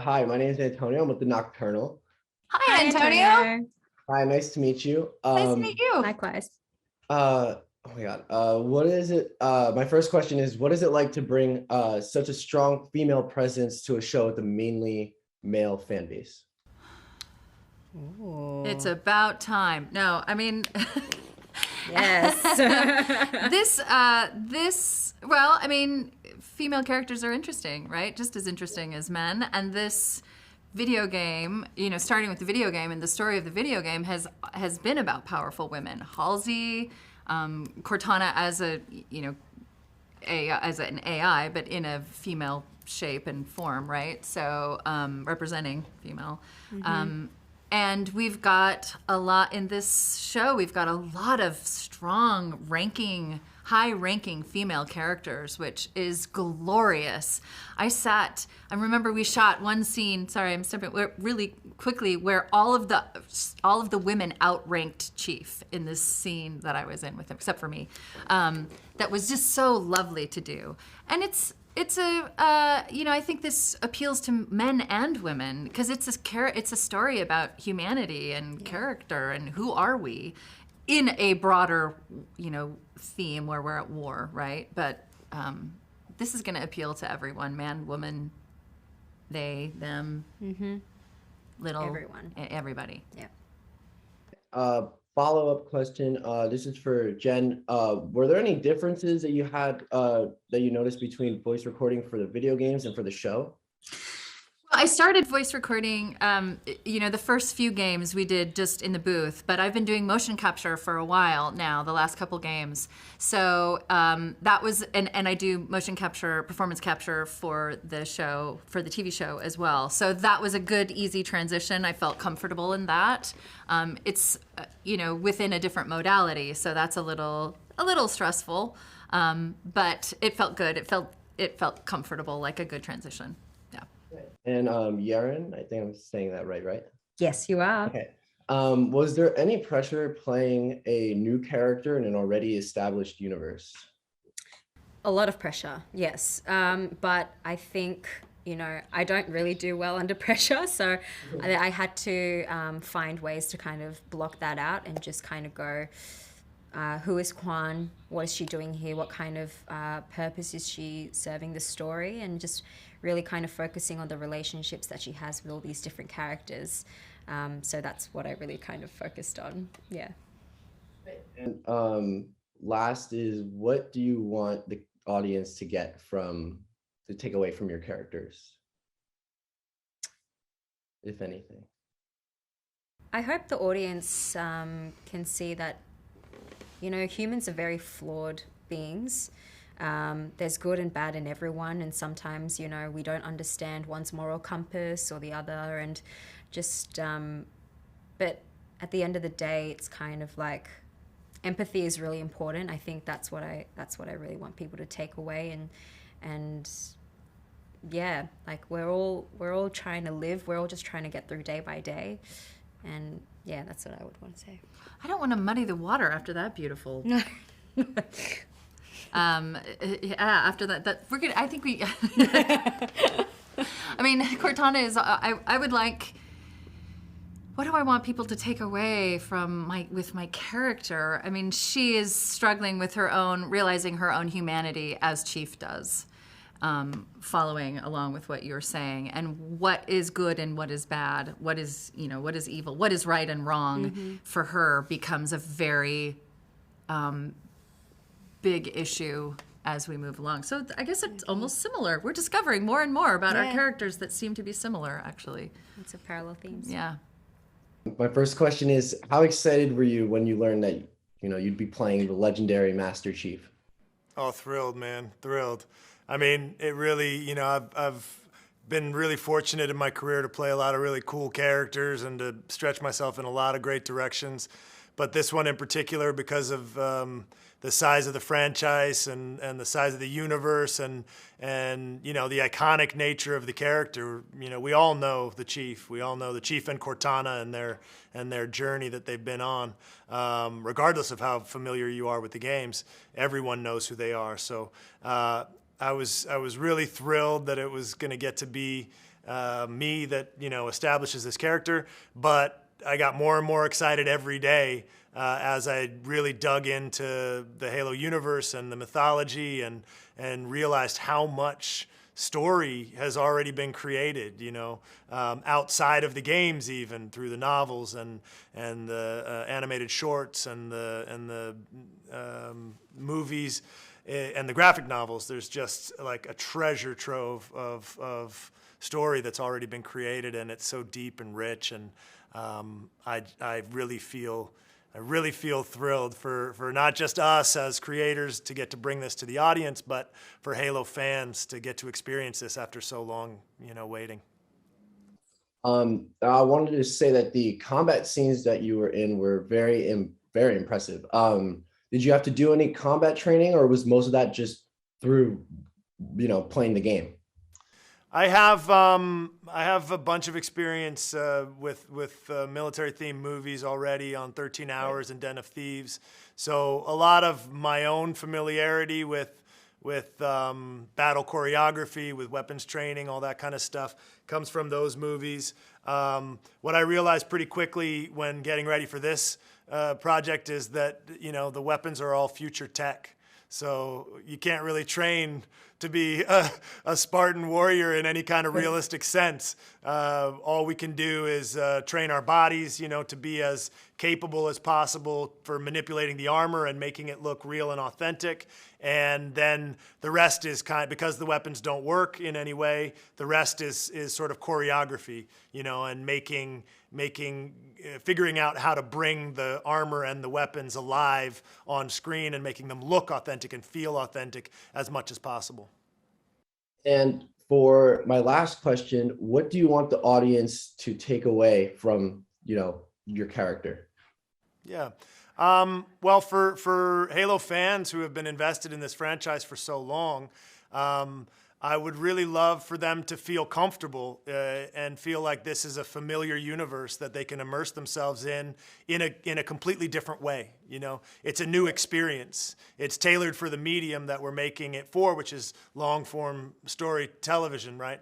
Hi, my name is Antonio. I'm with the Nocturnal. Hi, Antonio. Hi, nice to meet you. Nice to meet you. Likewise. Oh my God. What is it? My first question is, what is it like to bring such a strong female presence to a show with a mainly male fan base? Ooh. It's about time. No, I mean, Yes. well, I mean, female characters are interesting, right? Just as interesting as men. And this video game, starting with the video game and the story of the video game has been about powerful women. Halsey, Cortana as as an AI, but in a female shape and form, right? So representing female. Mm-hmm. And we've got a lot in this show. We've got a lot of strong high-ranking female characters, which is glorious. I remember we shot one scene, sorry, I'm stepping really quickly, where all of the women outranked Chief in this scene that I was in with him, except for me. That was just so lovely to do. And I think this appeals to men and women because it's a story about humanity and character and who are we in a broader, theme where we're at war, right? But this is going to appeal to everyone: man, woman, they, them, little, Everyone, everybody. Yeah. Follow-up question. This is for Jen. Were there any differences that you had that you noticed between voice recording for the video games and for the show? Well, I started voice recording, the first few games we did just in the booth, but I've been doing motion capture for a while now, the last couple games. So that was, and I do motion capture, performance capture for the show, for the TV show as well. So that was a good, easy transition. I felt comfortable in that. It's, within a different modality, so that's a little stressful, but it felt good. It felt comfortable, like a good transition. And Yerin, I think I'm saying that right? Yes, you are. Okay. Was there any pressure playing a new character in an already established universe? A lot of pressure, yes. But I think, I don't really do well under pressure. So I had to find ways to kind of block that out and just kind of go, who is Kwan? What is she doing here? What kind of purpose is she serving the story? And just really kind of focusing on the relationships that she has with all these different characters. So that's what I really kind of focused on. Yeah. And last is, what do you want the audience to take away from your characters, if anything? I hope the audience can see that, humans are very flawed beings. There's good and bad in everyone, and sometimes, we don't understand one's moral compass or the other, and just, but at the end of the day, it's kind of like empathy is really important. I think that's what I really want people to take away, and yeah, like we're all trying to live. We're all just trying to get through day by day, and yeah, that's what I would want to say. I don't want to muddy the water after that beautiful. No. After that we're gonna. I think we. I mean, Cortana is. I would like. What do I want people to take away from my character? I mean, she is struggling with realizing her own humanity as Chief does, following along with what you're saying, and what is good and what is bad, what is evil, what is right and wrong for her becomes a very big issue as we move along. So I guess it's almost similar. We're discovering more and more about our characters that seem to be similar, actually. It's a parallel themes. Yeah. My first question is, how excited were you when you learned that you'd be playing the legendary Master Chief? Oh, thrilled, man, thrilled. I mean, it really, I've been really fortunate in my career to play a lot of really cool characters and to stretch myself in a lot of great directions. But this one in particular, because of the size of the franchise and the size of the universe and the iconic nature of the character, we all know the Chief. We all know the Chief and Cortana and their journey that they've been on. Regardless of how familiar you are with the games, everyone knows who they are. So I was really thrilled that it was going to get to be me that, you know, establishes this character. But I got more and more excited every day as I really dug into the Halo universe and the mythology, and realized how much story has already been created, you know, outside of the games, even through the novels and the animated shorts and the movies and the graphic novels. There's just like a treasure trove of story that's already been created, and it's so deep and rich. And I really feel thrilled for not just us as creators to get to bring this to the audience, but for Halo fans to get to experience this after so long, you know, waiting. I wanted to say that the combat scenes that you were in were very impressive. Did you have to do any combat training, or was most of that just through, you know, playing the game? I have a bunch of experience with military themed movies already on 13 Hours and Den of Thieves. So a lot of my own familiarity with battle choreography, with weapons training, all that kind of stuff comes from those movies. What I realized pretty quickly when getting ready for this project is that, you know, the weapons are all future tech. So you can't really train to be a Spartan warrior in any kind of realistic sense. All we can do is train our bodies, you know, to be as capable as possible for manipulating the armor and making it look real and authentic. And then the rest is because the weapons don't work in any way, the rest is sort of choreography, you know, and figuring out how to bring the armor and the weapons alive on screen and making them look authentic and feel authentic as much as possible. And for my last question, what do you want the audience to take away from, you know, your character? Yeah. Well, for Halo fans who have been invested in this franchise for so long, I would really love for them to feel comfortable and feel like this is a familiar universe that they can immerse themselves in a completely different way. You know, it's a new experience. It's tailored for the medium that we're making it for, which is long-form story television, right?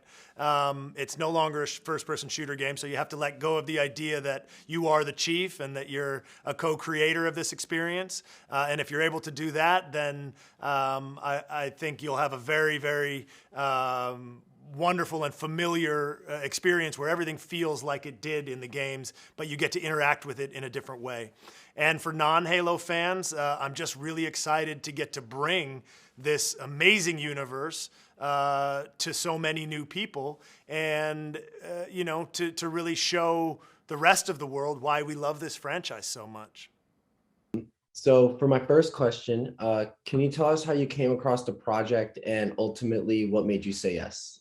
It's no longer a first-person shooter game, so you have to let go of the idea that you are the chief and that you're a co-creator of this experience. And if you're able to do that, then I think you'll have a very, very wonderful and familiar experience where everything feels like it did in the games, but you get to interact with it in a different way. And for non-Halo fans, I'm just really excited to get to bring this amazing universe to so many new people, and you know, to really show the rest of the world why we love this franchise so much. So for my first question, can you tell us how you came across the project and ultimately what made you say yes?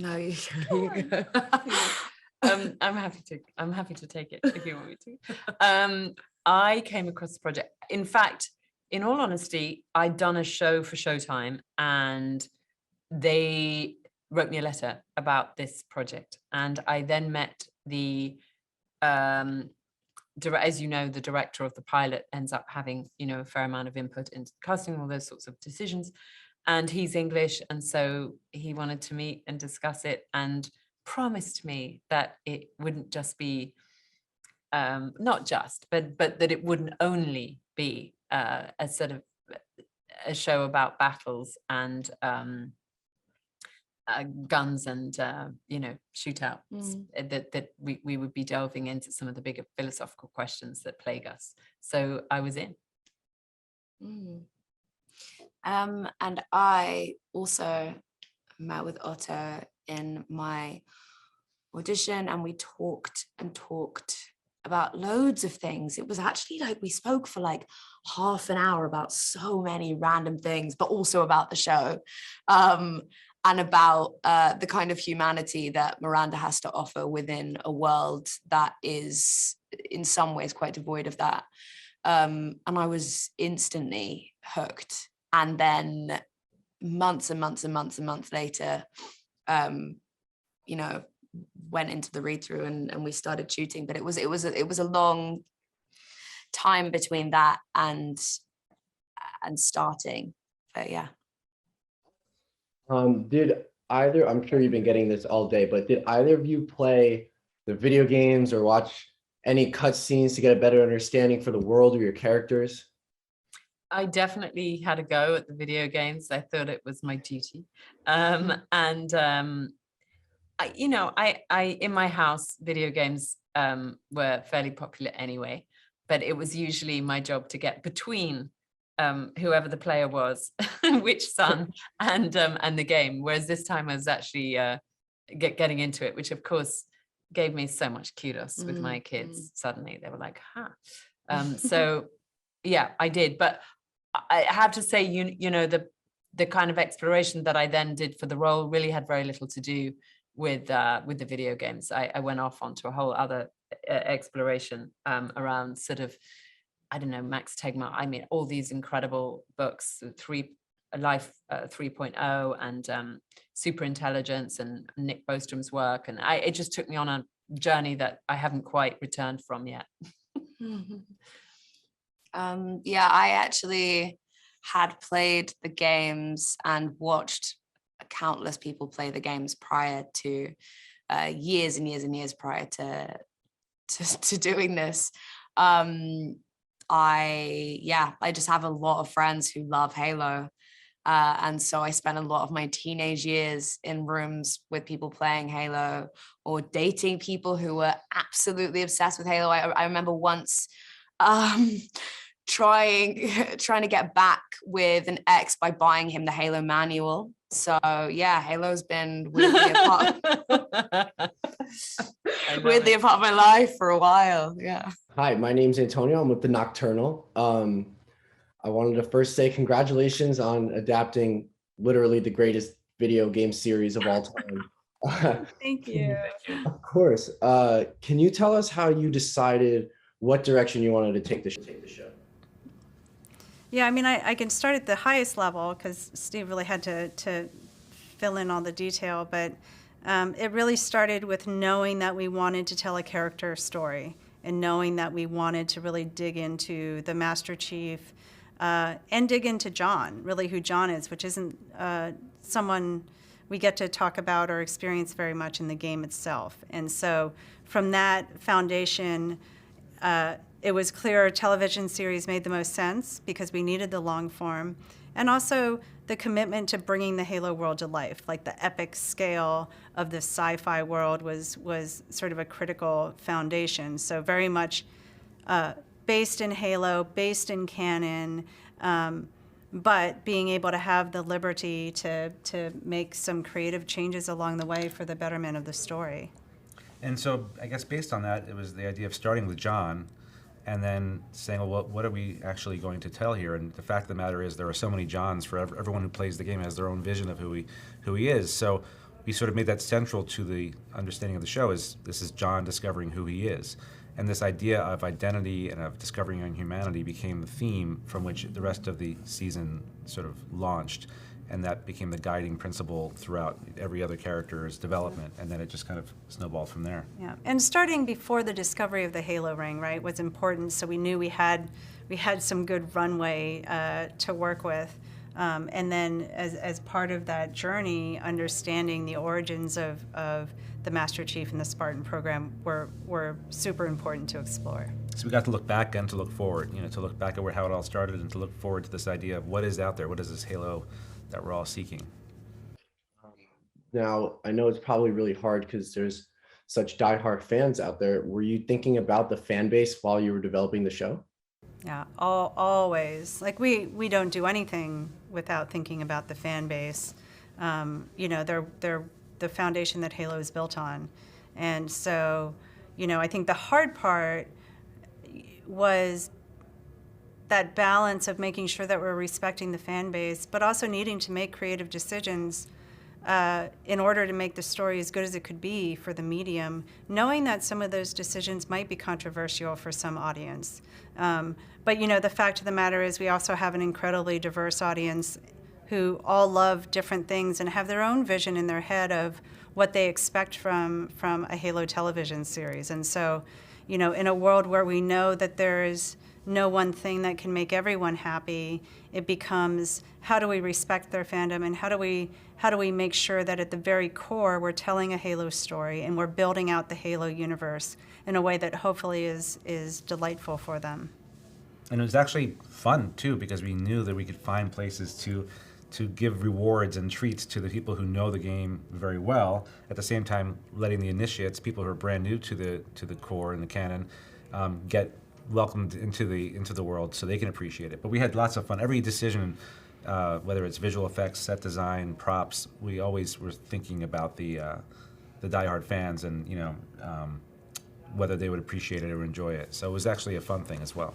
No, you go. I'm happy to take it if you want me to. I came across the project. In fact, in all honesty, I'd done a show for Showtime, and they wrote me a letter about this project. And I then met the as you know, the director of the pilot ends up having, you know, a fair amount of input into casting, all those sorts of decisions. And he's English, and so he wanted to meet and discuss it, and promised me that it wouldn't just be, not just, but that it wouldn't only be a sort of a show about battles and guns and you know, shootouts. That we would be delving into some of the bigger philosophical questions that plague us. So I was in. And I also met with Otto in my audition, and we talked about loads of things. It was actually like we spoke for like half an hour about so many random things, but also about the show, and about the kind of humanity that Miranda has to offer within a world that is in some ways quite devoid of that. And I was instantly hooked. And then months and months and months and months later, you know, went into the read through and we started shooting. But it was a long time between that and starting. But yeah. Did I'm sure you've been getting this all day, but did either of you play the video games or watch any cutscenes to get a better understanding for the world or your characters? I definitely had a go at the video games. I thought it was my duty. I in my house, video games were fairly popular anyway, but it was usually my job to get between whoever the player was, which son, and the game. Whereas this time I was actually getting into it, which of course gave me so much kudos with my kids. Suddenly they were like, huh. So yeah, I did. But I have to say, you know, the kind of exploration that I then did for the role really had very little to do with the video games. I went off onto a whole other exploration around sort of, I don't know, Max Tegmark. I mean, all these incredible books, Life 3.0 and Super Intelligence and Nick Bostrom's work. And it just took me on a journey that I haven't quite returned from yet. Yeah, I actually had played the games and watched countless people play the games prior to years and years and years prior to doing this. I just have a lot of friends who love Halo. And so I spent a lot of my teenage years in rooms with people playing Halo or dating people who were absolutely obsessed with Halo. I remember once trying to get back with an ex by buying him the Halo manual. So yeah, Halo's been weirdly a part of my life for a while. Yeah. Hi, my name's Antonio. I'm with the Nocturnal. I wanted to first say congratulations on adapting literally the greatest video game series of all time. Thank you. Of course. Can you tell us how you decided what direction you wanted to take the show? Yeah, I mean, I can start at the highest level because Steve really had to fill in all the detail, but it really started with knowing that we wanted to tell a character story and knowing that we wanted to really dig into the Master Chief and dig into John, really who John is, which isn't someone we get to talk about or experience very much in the game itself. And so from that foundation, it was clear a television series made the most sense because we needed the long form, and also the commitment to bringing the Halo world to life, like the epic scale of this sci-fi world was sort of a critical foundation. So very much based in Halo, based in canon, but being able to have the liberty to make some creative changes along the way for the betterment of the story. And so I guess based on that, it was the idea of starting with John and then saying, well, what are we actually going to tell here? And the fact of the matter is there are so many Johns. For everyone who plays the game has their own vision of who he is. So we sort of made that central to the understanding of the show. Is this is John discovering who he is. And this idea of identity and of discovering your humanity became the theme from which the rest of the season sort of launched. And that became the guiding principle throughout every other character's development, and then it just kind of snowballed from there. Yeah, and starting before the discovery of the Halo ring, right, was important. So we knew we had some good runway to work with, and then as part of that journey, understanding the origins of the Master Chief and the Spartan program were super important to explore. So we got to look back and to look forward. To look back at how it all started, and to look forward to this idea of what is out there, what is this Halo that we're all seeking. Now, I know it's probably really hard because there's such diehard fans out there. Were you thinking about the fan base while you were developing the show? Yeah, always. Like we don't do anything without thinking about the fan base. They're the foundation that Halo is built on. And so, I think the hard part was that balance of making sure that we're respecting the fan base, but also needing to make creative decisions in order to make the story as good as it could be for the medium, knowing that some of those decisions might be controversial for some audience. But the fact of the matter is we also have an incredibly diverse audience who all love different things and have their own vision in their head of what they expect from a Halo television series. And so, in a world where we know that there is no one thing that can make everyone happy. It becomes, how do we respect their fandom, and how do we make sure that at the very core we're telling a Halo story and we're building out the Halo universe in a way that hopefully is delightful for them. And it was actually fun too, because we knew that we could find places to give rewards and treats to the people who know the game very well. At the same time, letting the initiates, people who are brand new to the core and the canon, get welcomed into the world so they can appreciate it. But we had lots of fun. Every decision, whether it's visual effects, set design, props, we always were thinking about the diehard fans and whether they would appreciate it or enjoy it. So it was actually a fun thing as well.